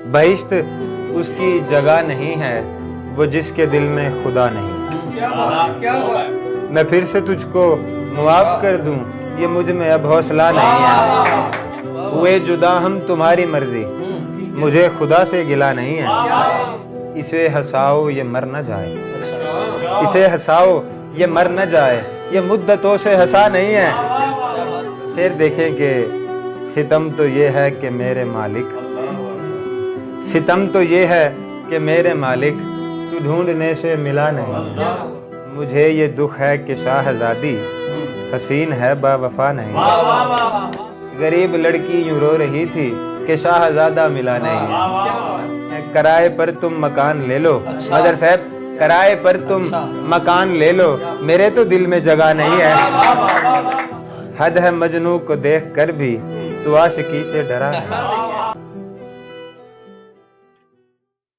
बहिश्त उसकी जगह नहीं है, वो जिसके दिल में खुदा नहीं। मैं फिर से तुझको मुआफ कर दूं, ये मुझ में अब हौसला नहीं है। हुए जुदा हम तुम्हारी मर्जी, मुझे खुदा से गिला नहीं है। इसे हंसाओ ये मर न जाए, इसे हंसाओ ये मर न जाए, ये मुद्दतों से हंसा नहीं है। शेर देखें कि सितम तो ये है कि मेरे मालिक, सितम तो ये है कि मेरे मालिक तू ढूंढने से मिला नहीं। मुझे ये दुख है कि शाहजादी हसीन है बावफा नहीं। गरीब लड़की यूं रो रही थी कि शाहजादा मिला नहीं। किराए पर तुम मकान ले लो, मदर साहब किराए पर तुम मकान ले लो, मेरे तो दिल में जगह नहीं है। हद है मजनू को देख कर भी तू आशिकी से डरा है।